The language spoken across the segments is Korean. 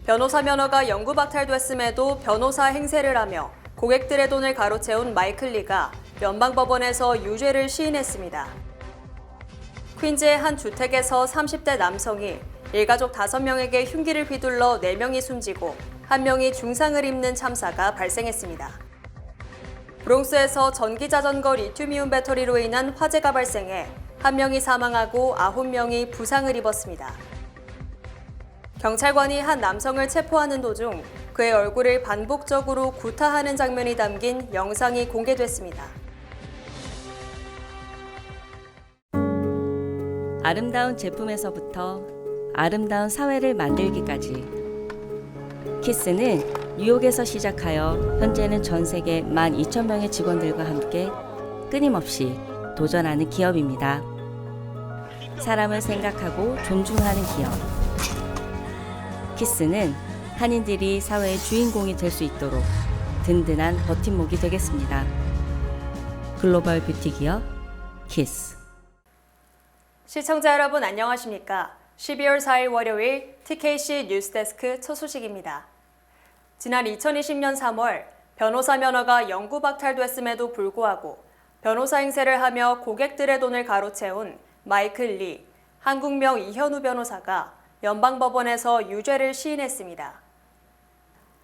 변호사 면허가 영구 박탈됐음에도 변호사 행세를 하며 고객들의 돈을 가로채운 마이클 리가 연방법원에서 유죄를 시인했습니다. 퀸즈의 한 주택에서 30대 남성이 일가족 5명에게 흉기를 휘둘러 4명이 숨지고 1명이 중상을 입는 참사가 발생했습니다. 브롱스에서 전기자전거 리튬이온 배터리로 인한 화재가 발생해 1명이 사망하고 9명이 부상을 입었습니다. 경찰관이 한 남성을 체포하는 도중 그의 얼굴을 반복적으로 구타하는 장면이 담긴 영상이 공개됐습니다. 아름다운 제품에서부터 아름다운 사회를 만들기까지 키스는 뉴욕에서 시작하여 현재는 전 세계 12,000명의 직원들과 함께 끊임없이 도전하는 기업입니다. 사람을 생각하고 존중하는 기업. 키스는 한인들이 사회의 주인공이 될 수 있도록 든든한 버팀목이 되겠습니다. 글로벌 뷰티 기업 키스. 시청자 여러분 안녕하십니까? 12월 4일 월요일 TKC 뉴스데스크 첫 소식입니다. 지난 2020년 3월 변호사 면허가 영구 박탈됐음에도 불구하고 변호사 행세를 하며 고객들의 돈을 가로채운 마이클 리, 한국명 이현우 변호사가 연방법원에서 유죄를 시인했습니다.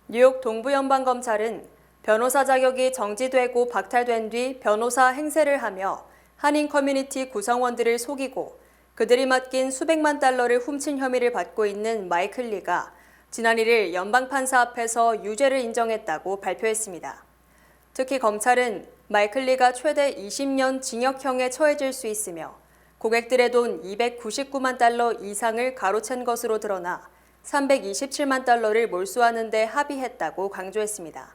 뉴욕 동부연방검찰은 변호사 자격이 정지되고 박탈된 뒤 변호사 행세를 하며 한인 커뮤니티 구성원들을 속이고 그들이 맡긴 수백만 달러를 훔친 혐의를 받고 있는 마이클 리가 지난 1일 연방판사 앞에서 유죄를 인정했다고 발표했습니다. 특히 검찰은 마이클 리가 최대 20년 징역형에 처해질 수 있으며 고객들의 돈 299만 달러 이상을 가로챈 것으로 드러나 327만 달러를 몰수하는 데 합의했다고 강조했습니다.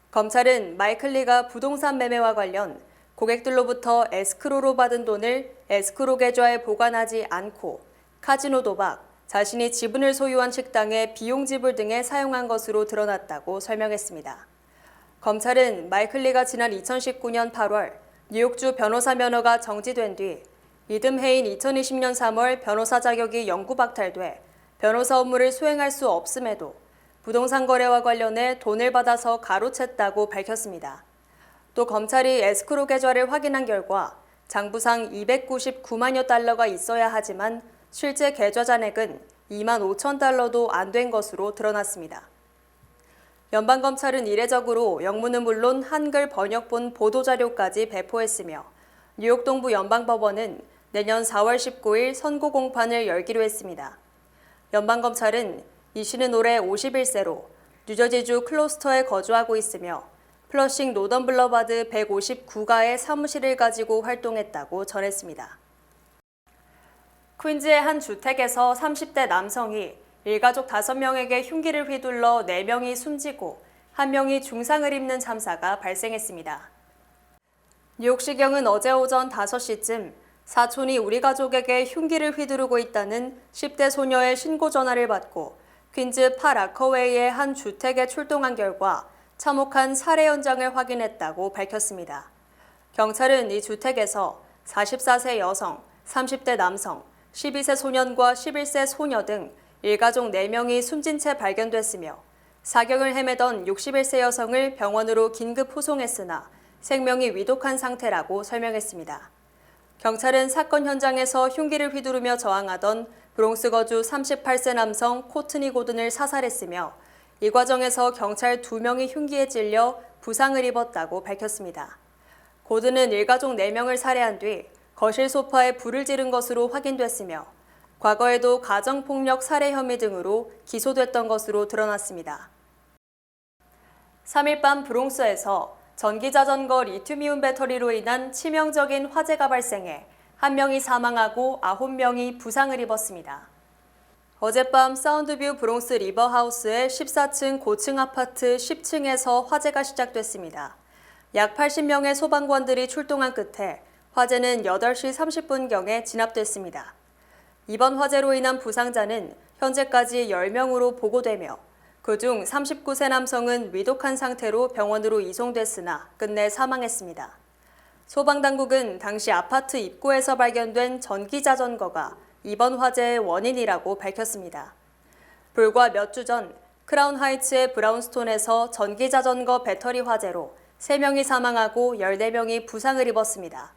검찰은 마이클 리가 부동산 매매와 관련 고객들로부터 에스크로로 받은 돈을 에스크로 계좌에 보관하지 않고 카지노 도박, 자신이 지분을 소유한 식당의 비용 지불 등에 사용한 것으로 드러났다고 설명했습니다. 검찰은 마이클 리가 지난 2019년 8월 뉴욕주 변호사 면허가 정지된 뒤 이듬해인 2020년 3월 변호사 자격이 영구 박탈돼 변호사 업무를 수행할 수 없음에도 부동산 거래와 관련해 돈을 받아서 가로챘다고 밝혔습니다. 또 검찰이 에스크로 계좌를 확인한 결과 장부상 299만여 달러가 있어야 하지만 실제 계좌 잔액은 2만 5천 달러도 안 된 것으로 드러났습니다. 연방검찰은 이례적으로 영문은 물론 한글 번역본 보도자료까지 배포했으며 뉴욕 동부 연방법원은 내년 4월 19일 선고 공판을 열기로 했습니다. 연방검찰은 이 씨는 올해 51세로 뉴저지주 클로스터에 거주하고 있으며 플러싱 노던블러바드 159가의 사무실을 가지고 활동했다고 전했습니다. 퀸즈의 한 주택에서 30대 남성이 일가족 5명에게 흉기를 휘둘러 4명이 숨지고 1명이 중상을 입는 참사가 발생했습니다. 뉴욕시경은 어제 오전 5시쯤 사촌이 우리 가족에게 흉기를 휘두르고 있다는 10대 소녀의 신고 전화를 받고 퀸즈 파 라커웨이의 한 주택에 출동한 결과 참혹한 살해 현장을 확인했다고 밝혔습니다. 경찰은 이 주택에서 44세 여성, 30대 남성, 12세 소년과 11세 소녀 등 일가족 4명이 숨진 채 발견됐으며 사경을 헤매던 61세 여성을 병원으로 긴급 후송했으나 생명이 위독한 상태라고 설명했습니다. 경찰은 사건 현장에서 흉기를 휘두르며 저항하던 브롱스 거주 38세 남성 코트니 고든을 사살했으며 이 과정에서 경찰 2명이 흉기에 찔려 부상을 입었다고 밝혔습니다. 고든은 일가족 4명을 살해한 뒤 거실 소파에 불을 지른 것으로 확인됐으며 과거에도 가정폭력 살해 혐의 등으로 기소됐던 것으로 드러났습니다. 3일 밤 브롱스에서 전기자전거 리튬이온 배터리로 인한 치명적인 화재가 발생해 1명이 사망하고 9명이 부상을 입었습니다. 어젯밤 사운드뷰 브롱스 리버하우스의 14층 고층 아파트 10층에서 화재가 시작됐습니다. 약 80명의 소방관들이 출동한 끝에 화재는 8시 30분경에 진압됐습니다. 이번 화재로 인한 부상자는 현재까지 10명으로 보고되며 그중 39세 남성은 위독한 상태로 병원으로 이송됐으나 끝내 사망했습니다. 소방당국은 당시 아파트 입구에서 발견된 전기자전거가 이번 화재의 원인이라고 밝혔습니다. 불과 몇 주 전 크라운 하이츠의 브라운스톤에서 전기자전거 배터리 화재로 3명이 사망하고 14명이 부상을 입었습니다.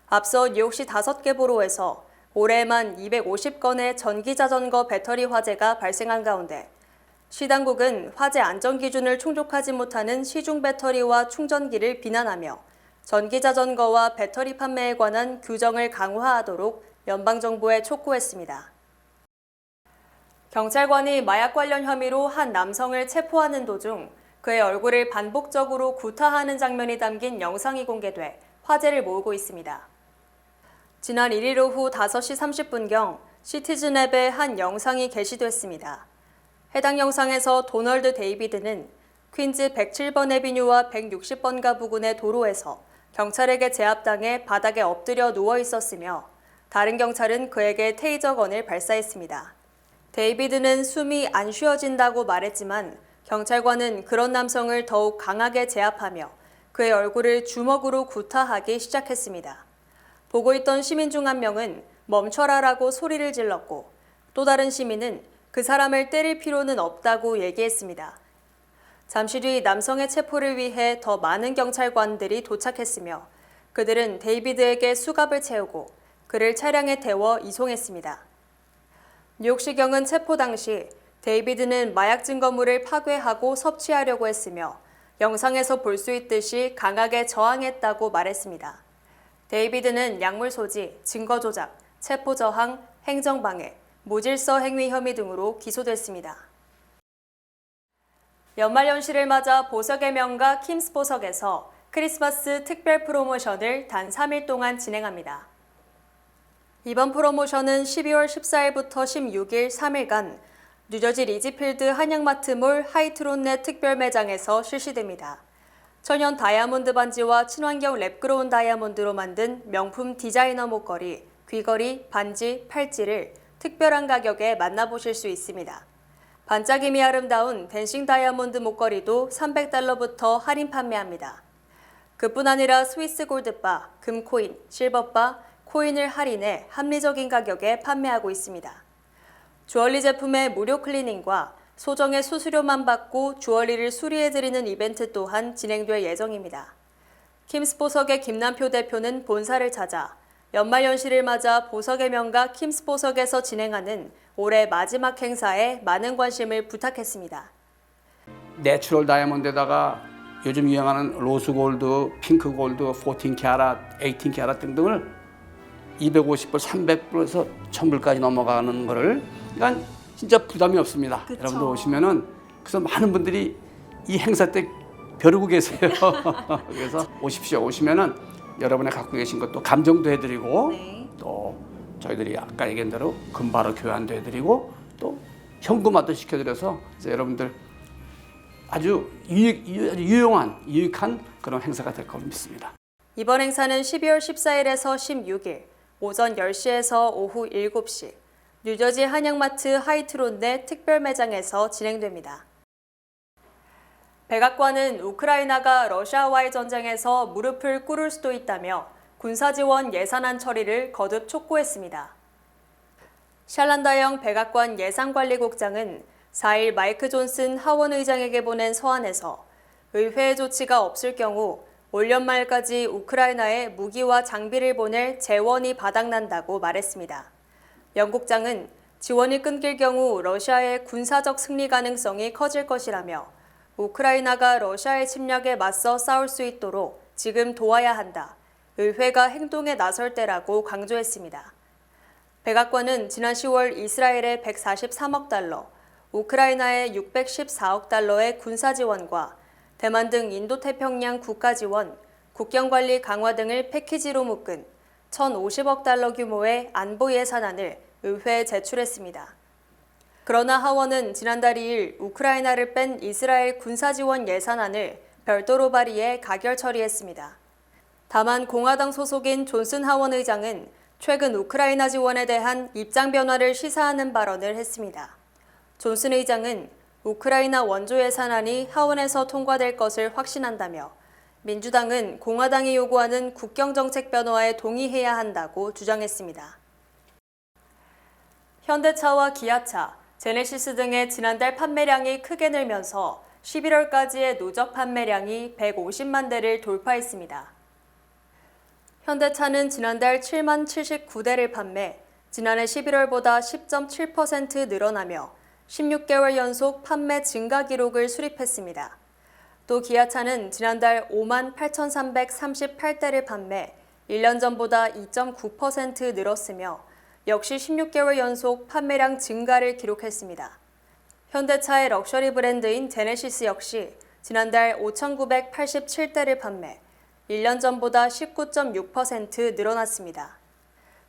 앞서 뉴욕시 5개 보로에서 올해만 250건의 전기자전거 배터리 화재가 발생한 가운데 시 당국은 화재 안전 기준을 충족하지 못하는 시중 배터리와 충전기를 비난하며 전기자전거와 배터리 판매에 관한 규정을 강화하도록 연방정부에 촉구했습니다. 경찰관이 마약 관련 혐의로 한 남성을 체포하는 도중 그의 얼굴을 반복적으로 구타하는 장면이 담긴 영상이 공개돼 화제를 모으고 있습니다. 지난 1일 오후 5시 30분경 시티즌앱에 한 영상이 게시됐습니다. 해당 영상에서 도널드 데이비드는 퀸즈 107번 애비뉴와 160번가 부근의 도로에서 경찰에게 제압당해 바닥에 엎드려 누워 있었으며 다른 경찰은 그에게 테이저건을 발사했습니다. 데이비드는 숨이 안 쉬어진다고 말했지만 경찰관은 그런 남성을 더욱 강하게 제압하며 그의 얼굴을 주먹으로 구타하기 시작했습니다. 보고 있던 시민 중 한 명은 멈춰라라고 소리를 질렀고 또 다른 시민은 그 사람을 때릴 필요는 없다고 얘기했습니다. 잠시 뒤 남성의 체포를 위해 더 많은 경찰관들이 도착했으며 그들은 데이비드에게 수갑을 채우고 그를 차량에 태워 이송했습니다. 뉴욕시경은 체포 당시 데이비드는 마약 증거물을 파괴하고 섭취하려고 했으며 영상에서 볼 수 있듯이 강하게 저항했다고 말했습니다. 데이비드는 약물 소지, 증거 조작, 체포 저항, 행정방해, 무질서 행위 혐의 등으로 기소됐습니다. 연말연시를 맞아 보석의 명가 킴스 보석에서 크리스마스 특별 프로모션을 단 3일 동안 진행합니다. 이번 프로모션은 12월 14일부터 16일 3일간 뉴저지 리지필드 한양마트몰 하이트론넷 특별 매장에서 실시됩니다. 천연 다이아몬드 반지와 친환경 랩그로운 다이아몬드로 만든 명품 디자이너 목걸이, 귀걸이, 반지, 팔찌를 특별한 가격에 만나보실 수 있습니다. 반짝임이 아름다운 댄싱 다이아몬드 목걸이도 $300부터 할인 판매합니다. 그뿐 아니라 스위스 골드바, 금코인, 실버바, 코인을 할인해 합리적인 가격에 판매하고 있습니다. 주얼리 제품의 무료 클리닝과 소정의 수수료만 받고 주얼리를 수리해드리는 이벤트 또한 진행될 예정입니다. 킴스 보석의 김남표 대표는 본사를 찾아 연말연시를 맞아 보석의 명가 킴스 보석에서 진행하는 올해 마지막 행사에 많은 관심을 부탁했습니다. 내추럴 다이아몬드에다가 요즘 유행하는 로스 골드, 핑크 골드, 14캐럿, 18캐럿 등등을 250불, 300불에서 1000불까지 넘어가는 거를 그러니까 진짜 부담이 없습니다. 그쵸. 여러분들 오시면은 그래서 많은 분들이 이 행사 때 벼르고 계세요. 그래서 오십시오. 오시면은 여러분의 갖고 계신 것도 감정도 해드리고 또 저희들이 아까 얘기한 대로 금바로 교환도 해드리고 또 현금화도 시켜드려서 이제 여러분들 아주 유익한 그런 행사가 될 거로 믿습니다. 이번 행사는 12월 14일에서 16일 오전 10시에서 오후 7시 뉴저지 한양마트 하이트론넷 특별 매장에서 진행됩니다. 백악관은 우크라이나가 러시아와의 전쟁에서 무릎을 꿇을 수도 있다며 군사지원 예산안 처리를 거듭 촉구했습니다. 샬란다영 백악관 예산관리국장은 4일 마이크 존슨 하원 의장에게 보낸 서한에서 의회의 조치가 없을 경우 올 연말까지 우크라이나에 무기와 장비를 보낼 재원이 바닥난다고 말했습니다. 영 국장은 지원이 끊길 경우 러시아의 군사적 승리 가능성이 커질 것이라며 우크라이나가 러시아의 침략에 맞서 싸울 수 있도록 지금 도와야 한다. 의회가 행동에 나설 때라고 강조했습니다. 백악관은 지난 10월 이스라엘의 143억 달러, 우크라이나의 614억 달러의 군사 지원과 대만 등 인도태평양 국가 지원, 국경관리 강화 등을 패키지로 묶은 1,050억 달러 규모의 안보 예산안을 의회에 제출했습니다. 그러나 하원은 지난달 2일 우크라이나를 뺀 이스라엘 군사지원 예산안을 별도로 발의해 가결 처리했습니다. 다만 공화당 소속인 존슨 하원 의장은 최근 우크라이나 지원에 대한 입장 변화를 시사하는 발언을 했습니다. 존슨 의장은 우크라이나 원조 예산안이 하원에서 통과될 것을 확신한다며 민주당은 공화당이 요구하는 국경정책 변화에 동의해야 한다고 주장했습니다. 현대차와 기아차, 제네시스 등의 지난달 판매량이 크게 늘면서 11월까지의 누적 판매량이 150만 대를 돌파했습니다. 현대차는 지난달 7만 79대를 판매, 지난해 11월보다 10.7% 늘어나며 16개월 연속 판매 증가 기록을 수립했습니다. 또 기아차는 지난달 5만 8,338대를 판매, 1년 전보다 2.9% 늘었으며 역시 16개월 연속 판매량 증가를 기록했습니다. 현대차의 럭셔리 브랜드인 제네시스 역시 지난달 5,987대를 판매, 1년 전보다 19.6% 늘어났습니다.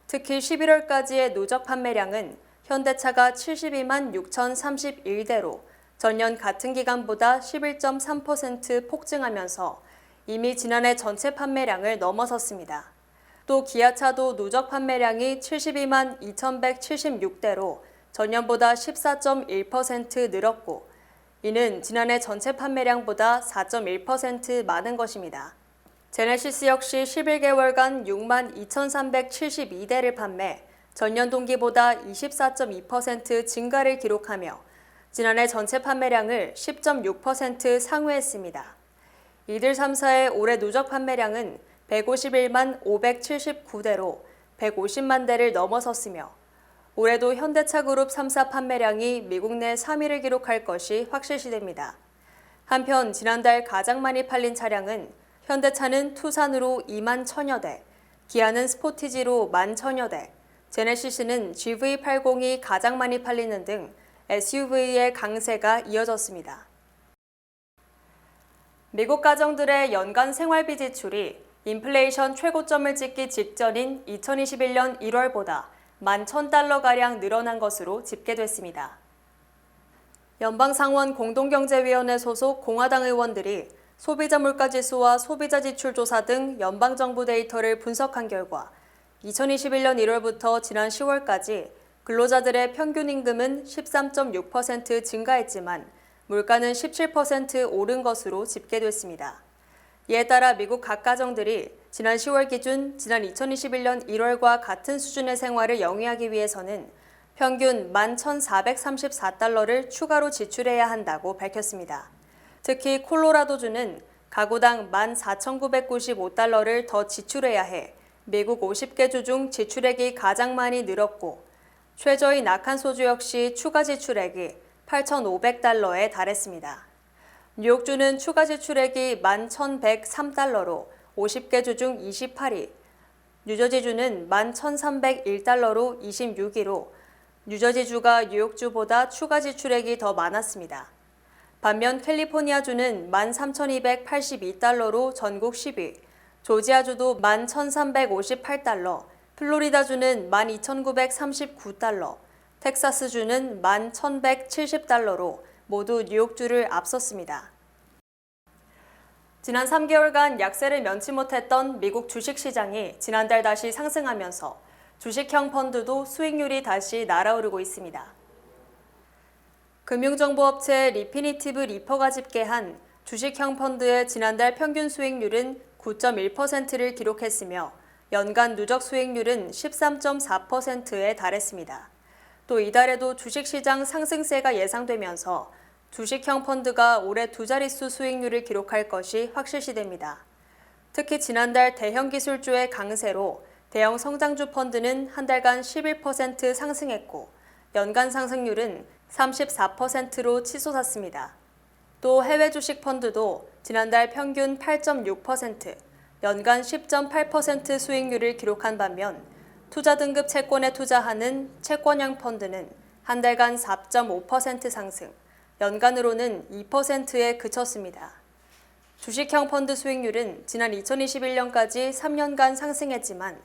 특히 11월까지의 누적 판매량은 현대차가 72만 6,031대로 전년 같은 기간보다 11.3% 폭증하면서 이미 지난해 전체 판매량을 넘어섰습니다. 또 기아차도 누적 판매량이 72만 2,176대로 전년보다 14.1% 늘었고, 이는 지난해 전체 판매량보다 4.1% 많은 것입니다. 제네시스 역시 11개월간 6만 2,372대를 판매, 전년 동기보다 24.2% 증가를 기록하며 지난해 전체 판매량을 10.6% 상회했습니다. 이들 3사의 올해 누적 판매량은 151만 579대로 150만 대를 넘어섰으며 올해도 현대차 그룹 3사 판매량이 미국 내 3위를 기록할 것이 확실시됩니다. 한편 지난달 가장 많이 팔린 차량은 현대차는 투산으로 2만 1000여 대, 기아는 스포티지로 1만 1000여 대, 제네시스는 GV80이 가장 많이 팔리는 등 SUV의 강세가 이어졌습니다. 미국 가정들의 연간 생활비 지출이 인플레이션 최고점을 찍기 직전인 2021년 1월보다 11,000달러가량 늘어난 것으로 집계됐습니다. 연방상원 공동경제위원회 소속 공화당 의원들이 소비자 물가지수와 소비자 지출 조사 등 연방정부 데이터를 분석한 결과 2021년 1월부터 지난 10월까지 근로자들의 평균 임금은 13.6% 증가했지만 물가는 17% 오른 것으로 집계됐습니다. 이에 따라 미국 각 가정들이 지난 10월 기준 지난 2021년 1월과 같은 수준의 생활을 영위하기 위해서는 평균 11,434달러를 추가로 지출해야 한다고 밝혔습니다. 특히 콜로라도주는 가구당 14,995달러를 더 지출해야 해 미국 50개 주 중 지출액이 가장 많이 늘었고, 최저인 아칸소주 역시 추가 지출액이 8,500달러에 달했습니다. 뉴욕주는 추가 지출액이 11,103달러로 50개 주 중 28위, 뉴저지주는 11,301달러로 26위로 뉴저지주가 뉴욕주보다 추가 지출액이 더 많았습니다. 반면 캘리포니아주는 13,282달러로 전국 10위, 조지아주도 11,358달러, 플로리다주는 12,939달러, 텍사스주는 11,170달러로 모두 뉴욕주를 앞섰습니다. 지난 3개월간 약세를 면치 못했던 미국 주식시장이 지난달 다시 상승하면서 주식형 펀드도 수익률이 다시 날아오르고 있습니다. 금융정보업체 리피니티브 리퍼가 집계한 주식형 펀드의 지난달 평균 수익률은 9.1%를 기록했으며 연간 누적 수익률은 13.4%에 달했습니다. 또 이달에도 주식시장 상승세가 예상되면서 주식형 펀드가 올해 두 자릿수 수익률을 기록할 것이 확실시됩니다. 특히 지난달 대형 기술주의 강세로 대형 성장주 펀드는 한 달간 11% 상승했고 연간 상승률은 34%로 치솟았습니다. 또 해외 주식 펀드도 지난달 평균 8.6%, 연간 10.8% 수익률을 기록한 반면 투자 등급 채권에 투자하는 채권형 펀드는 한 달간 4.5% 상승, 연간으로는 2%에 그쳤습니다. 주식형 펀드 수익률은 지난 2021년까지 3년간 상승했지만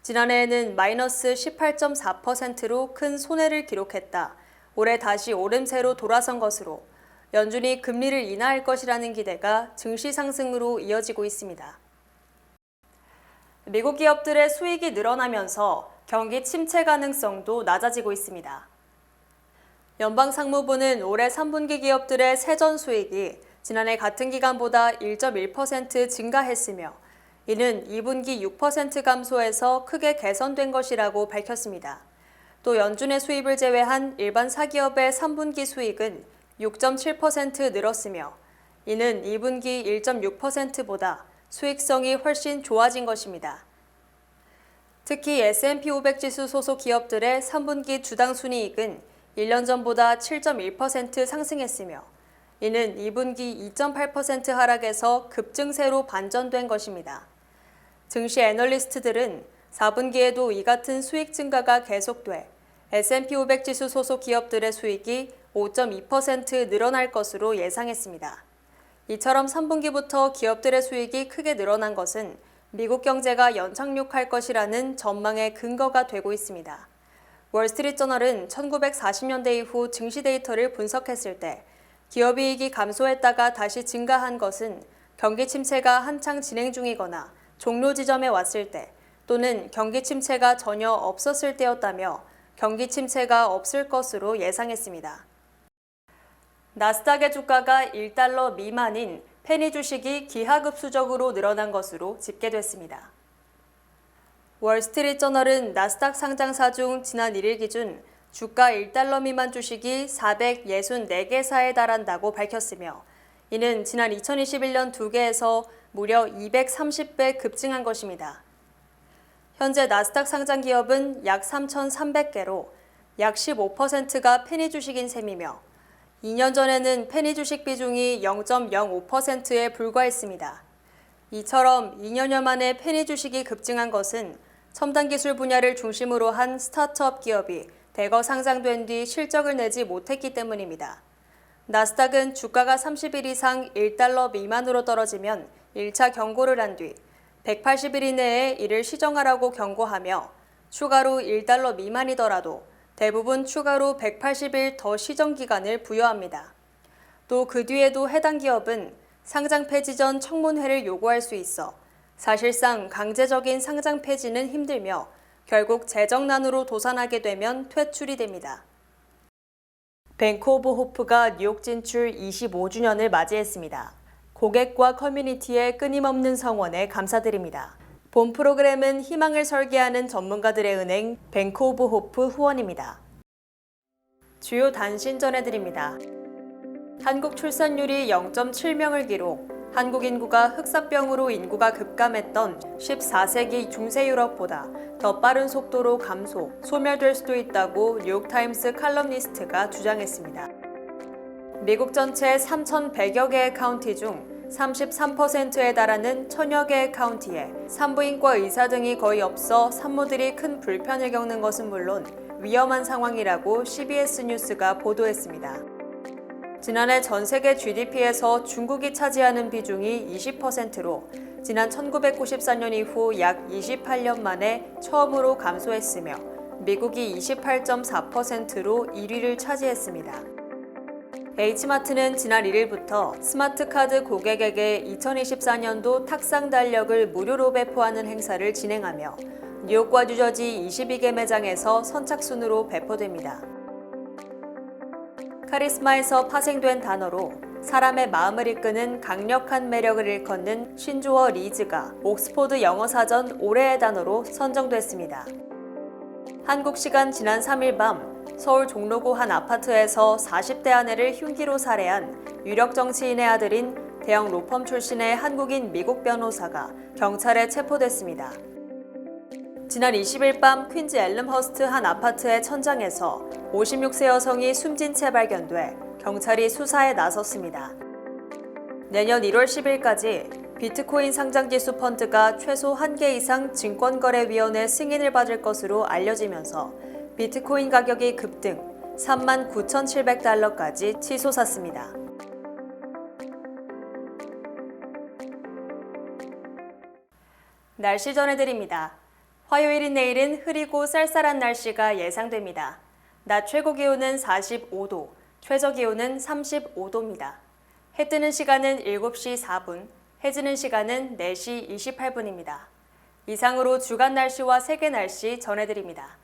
지난해에는 마이너스 18.4%로 큰 손해를 기록했다. 올해 다시 오름세로 돌아선 것으로 연준이 금리를 인하할 것이라는 기대가 증시 상승으로 이어지고 있습니다. 미국 기업들의 수익이 늘어나면서 경기 침체 가능성도 낮아지고 있습니다. 연방상무부는 올해 3분기 기업들의 세전 수익이 지난해 같은 기간보다 1.1% 증가했으며 이는 2분기 6% 감소해서 크게 개선된 것이라고 밝혔습니다. 또 연준의 수입을 제외한 일반 사기업의 3분기 수익은 6.7% 늘었으며 이는 2분기 1.6%보다 수익성이 훨씬 좋아진 것입니다. 특히 S&P 500 지수 소속 기업들의 3분기 주당 순이익은 1년 전보다 7.1% 상승했으며 이는 2분기 2.8% 하락에서 급증세로 반전된 것입니다. 증시 애널리스트들은 4분기에도 이 같은 수익 증가가 계속돼 S&P 500 지수 소속 기업들의 수익이 5.2% 늘어날 것으로 예상했습니다. 이처럼 3분기부터 기업들의 수익이 크게 늘어난 것은 미국 경제가 연착륙할 것이라는 전망의 근거가 되고 있습니다. 월스트리트저널은 1940년대 이후 증시 데이터를 분석했을 때 기업이익이 감소했다가 다시 증가한 것은 경기 침체가 한창 진행 중이거나 종료 지점에 왔을 때 또는 경기 침체가 전혀 없었을 때였다며 경기 침체가 없을 것으로 예상했습니다. 나스닥의 주가가 1달러 미만인 페니 주식이 기하급수적으로 늘어난 것으것으로 집계됐습니다. 월스트리트저널은 나스닥 상장사 중 지난 1일 기준 주가 1달러 미만 주식이 464개사에 달한다고 밝혔으며 이는 지난 2021년 2개에서 무려 230배 급증한 것입니다. 현재 나스닥 상장 기업은 약 3,300개로 약 15%가 페니 주식인 셈이며 2년 전에는 페니 주식 비중이 0.05%에 불과했습니다. 이처럼 2년여 만에 페니 주식이 급증한 것은 첨단 기술 분야를 중심으로 한 스타트업 기업이 대거 상장된 뒤 실적을 내지 못했기 때문입니다. 나스닥은 주가가 30일 이상 1달러 미만으로 떨어지면 1차 경고를 한 뒤 180일 이내에 이를 시정하라고 경고하며 추가로 1달러 미만이더라도 대부분 추가로 180일 더 시정 기간을 부여합니다. 또 그 뒤에도 해당 기업은 상장 폐지 전 청문회를 요구할 수 있어 사실상 강제적인 상장 폐지는 힘들며 결국 재정난으로 도산하게 되면 퇴출이 됩니다. 뱅크 오브 호프가 뉴욕 진출 25주년을 맞이했습니다. 고객과 커뮤니티의 끊임없는 성원에 감사드립니다. 본 프로그램은 희망을 설계하는 전문가들의 은행 뱅크 오브 호프 후원입니다. 주요 단신 전해드립니다. 한국 출산율이 0.7명을 기록, 한국 인구가 흑사병으로 인구가 급감했던 14세기 중세 유럽보다 더 빠른 속도로 감소, 소멸될 수도 있다고 뉴욕타임스 칼럼니스트가 주장했습니다. 미국 전체 3,100여 개의 카운티 중 33%에 달하는 1,000여 개의 카운티에 산부인과 의사 등이 거의 없어 산모들이 큰 불편을 겪는 것은 물론 위험한 상황이라고 CBS 뉴스가 보도했습니다. 지난해 전 세계 GDP에서 중국이 차지하는 비중이 20%로 지난 1994년 이후 약 28년 만에 처음으로 감소했으며 미국이 28.4%로 1위를 차지했습니다. H마트는 지난 1일부터 스마트카드 고객에게 2024년도 탁상 달력을 무료로 배포하는 행사를 진행하며 뉴욕과 뉴저지 22개 매장에서 선착순으로 배포됩니다. 카리스마에서 파생된 단어로 사람의 마음을 이끄는 강력한 매력을 일컫는 신조어 리즈가 옥스포드 영어사전 올해의 단어로 선정됐습니다. 한국 시간 지난 3일 밤 서울 종로구 한 아파트에서 40대 아내를 흉기로 살해한 유력 정치인의 아들인 대형 로펌 출신의 한국인 미국 변호사가 경찰에 체포됐습니다. 지난 20일 밤 퀸즈 엘름허스트 한 아파트의 천장에서 56세 여성이 숨진 채 발견돼 경찰이 수사에 나섰습니다. 내년 1월 10일까지 비트코인 상장지수 펀드가 최소 1개 이상 증권거래위원회 승인을 받을 것으로 알려지면서 비트코인 가격이 급등 39,700달러까지 치솟았습니다. 날씨 전해드립니다. 화요일인 내일은 흐리고 쌀쌀한 날씨가 예상됩니다. 낮 최고 기온은 45도, 최저 기온은 35도입니다. 해 뜨는 시간은 7시 4분, 해 지는 시간은 4시 28분입니다. 이상으로 주간 날씨와 세계 날씨 전해드립니다.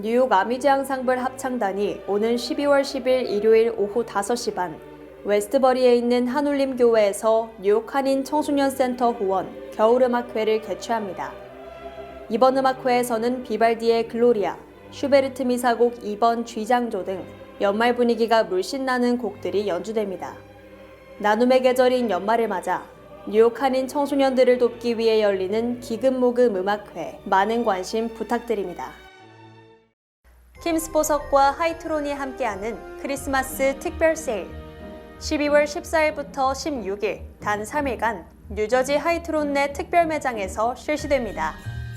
뉴욕 아미즈 앙상블 합창단이 오는 12월 10일 일요일 오후 5시 반 웨스트버리에 있는 한울림 교회에서 뉴욕 한인 청소년 센터 후원 겨울음악회를 개최합니다. 이번 음악회에서는 비발디의 글로리아, 슈베르트 미사곡 2번 G장조 등 연말 분위기가 물씬 나는 곡들이 연주됩니다. 나눔의 계절인 연말을 맞아 뉴욕 한인 청소년들을 돕기 위해 열리는 기금모금 음악회, 많은 관심 부탁드립니다. 킴스보석과 하이트론이 함께하는 크리스마스 특별 세일 12월 14일부터 16일 단 3일간 뉴저지 하이트론 내 특별 매장에서 실시됩니다.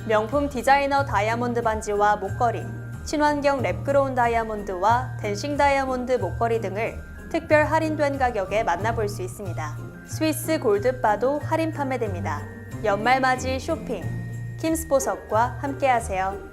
명품 디자이너 다이아몬드 반지와 목걸이, 친환경 랩그로운 다이아몬드와 댄싱 다이아몬드 목걸이 등을 특별 할인된 가격에 만나볼 수 있습니다. 스위스 골드바도 할인 판매됩니다. 연말맞이 쇼핑, 킴스보석과 함께하세요.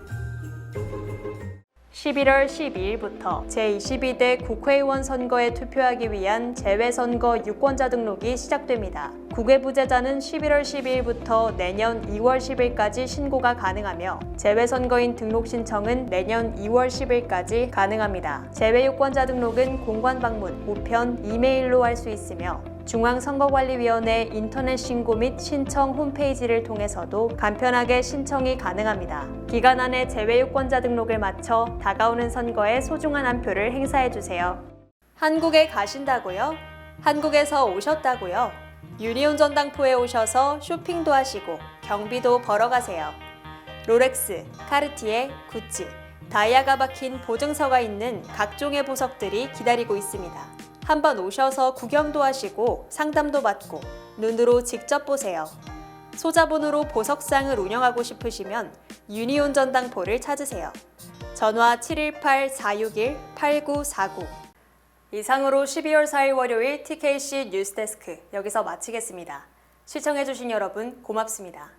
11월 12일부터 제22대 국회의원 선거에 투표하기 위한 재외선거 유권자 등록이 시작됩니다. 국외부재자는 11월 12일부터 내년 2월 10일까지 신고가 가능하며 재외선거인 등록 신청은 내년 2월 10일까지 가능합니다. 재외유권자 등록은 공관 방문, 우편, 이메일로 할 수 있으며 중앙선거관리위원회 인터넷 신고 및 신청 홈페이지를 통해서도 간편하게 신청이 가능합니다. 기간 안에 재외유권자 등록을 마쳐 다가오는 선거에 소중한 한 표를 행사해주세요. 한국에 가신다고요? 한국에서 오셨다고요? 유니온 전당포에 오셔서 쇼핑도 하시고 경비도 벌어가세요. 롤렉스, 카르티에, 구찌, 다이아가 박힌 보증서가 있는 각종의 보석들이 기다리고 있습니다. 한번 오셔서 구경도 하시고 상담도 받고 눈으로 직접 보세요. 소자본으로 보석상을 운영하고 싶으시면 유니온 전당포를 찾으세요. 전화 718-461-8949. 이상으로 12월 4일 월요일 TKC 뉴스데스크 여기서 마치겠습니다. 시청해주신 여러분 고맙습니다.